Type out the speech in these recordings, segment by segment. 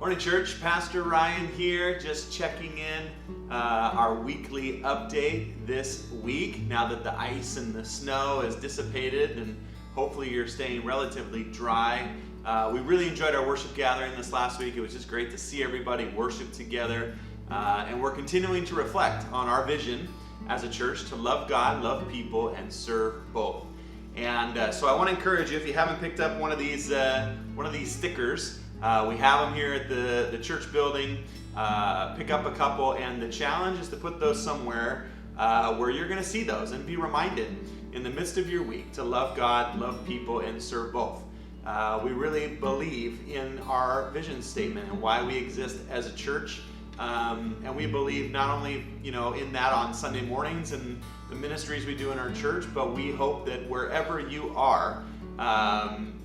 Morning, church. Pastor Ryan here, just checking in our weekly update this week. Now that the ice and the snow has dissipated and hopefully you're staying relatively dry. We really enjoyed our worship gathering this last week. It was just great to see everybody worship together. And we're continuing to reflect on our vision as a church to love God, love people, and serve both. And so I want to encourage you, if you haven't picked up one of these stickers, we have them here at the church building. Pick up a couple, and the challenge is to put those somewhere where you're going to see those and be reminded in the midst of your week to love God, love people, and serve both. We really believe in our vision statement and why we exist as a church. And we believe not only, in that on Sunday mornings and the ministries we do in our church, but we hope that wherever you are,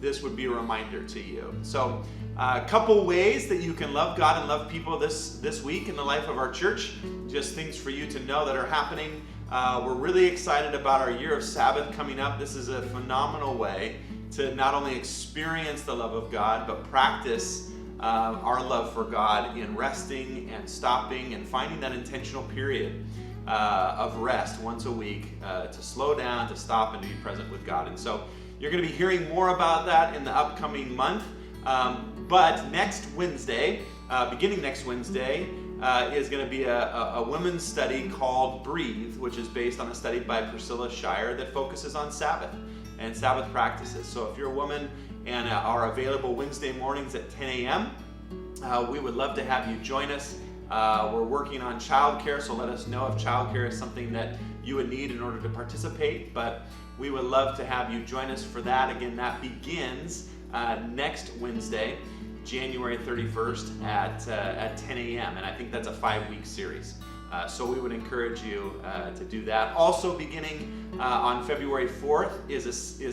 this would be a reminder to you. So a couple ways that you can love God and love people this week in the life of our church. Just things for you to know that are happening. We're really excited about our year of Sabbath coming up. This is a phenomenal way to not only experience the love of God, but practice our love for God in resting and stopping and finding that intentional period of rest once a week to slow down, to stop, and to be present with God. And so you're going to be hearing more about that in the upcoming month. But next Wednesday, beginning next Wednesday, is going to be a women's study called Breathe, which is based on a study by Priscilla Shirer that focuses on Sabbath and Sabbath practices. So if you're a woman and are available Wednesday mornings at 10 a.m., we would love to have you join us. We're working on childcare, so let us know if childcare is something that you would need in order to participate. But we would love to have you join us for that. Again, that begins next Wednesday, January 31st at 10 a.m. And I think that's a 5-week series. So we would encourage you to do that. Also beginning on February 4th is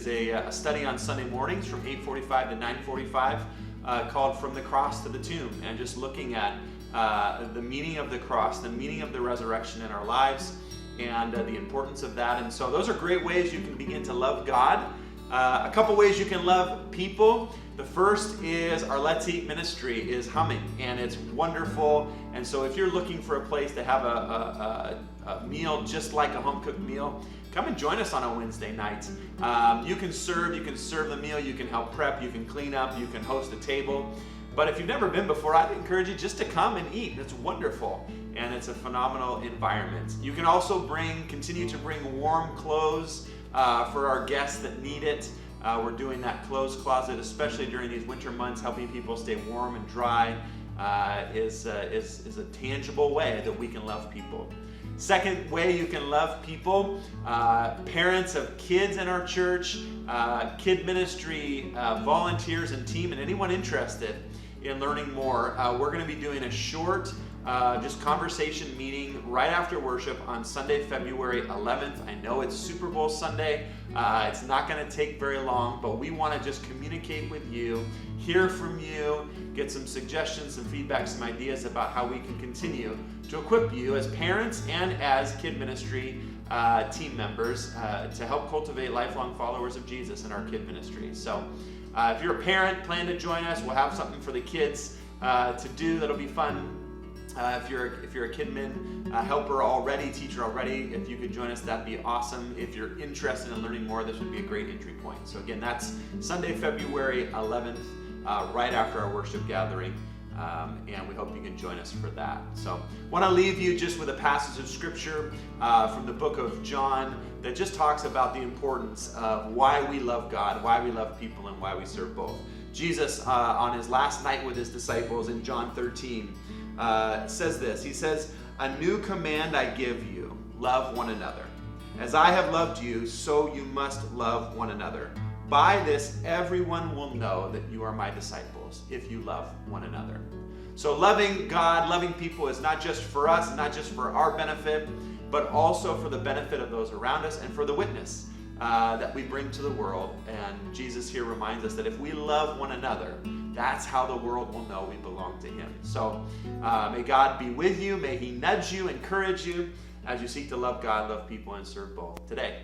a study on Sunday mornings from 8:45 to 9:45 called From the Cross to the Tomb, and just looking at the meaning of the cross, the meaning of the resurrection in our lives, and the importance of that. And so those are great ways you can begin to love God. A couple ways you can love people. The first is our Let's Eat ministry is humming, and it's wonderful. And so if you're looking for a place to have a meal just like a home-cooked meal, come and join us on a Wednesday night. You can serve the meal, you can help prep, you can clean up, you can host a table. But if you've never been before, I'd encourage you just to come and eat. It's wonderful, and it's a phenomenal environment. You can also continue to bring warm clothes for our guests that need it. We're doing that clothes closet, especially during these winter months. Helping people stay warm and dry is a tangible way that we can love people. Second way you can love people, parents of kids in our church, kid ministry, volunteers and team, and anyone interested in learning more. We're going to be doing a short just conversation meeting right after worship on Sunday, February 11th. I know it's Super Bowl Sunday. It's not going to take very long, but we want to just communicate with you, hear from you, get some suggestions, some feedback, some ideas about how we can continue to equip you as parents and as kid ministry team members to help cultivate lifelong followers of Jesus in our kid ministry. So if you're a parent, plan to join us. We'll have something for the kids to do that'll be fun. If you're a KidMin helper already, teacher already, if you could join us, that'd be awesome. If you're interested in learning more, this would be a great entry point. So again, that's Sunday, February 11th, right after our worship gathering, and we hope you can join us for that. So I want to leave you just with a passage of scripture from the book of John that just talks about the importance of why we love God, why we love people, and why we serve both. Jesus, on his last night with his disciples in John 13, says this. He says, "A new command I give you, love one another. As I have loved you, so you must love one another. By this, everyone will know that you are my disciples, if you love one another." So loving God, loving people is not just for us, not just for our benefit, but also for the benefit of those around us and for the witness that we bring to the world. And Jesus here reminds us that if we love one another, that's how the world will know we belong to him. So may God be with you. May he nudge you, encourage you as you seek to love God, love people, and serve both today.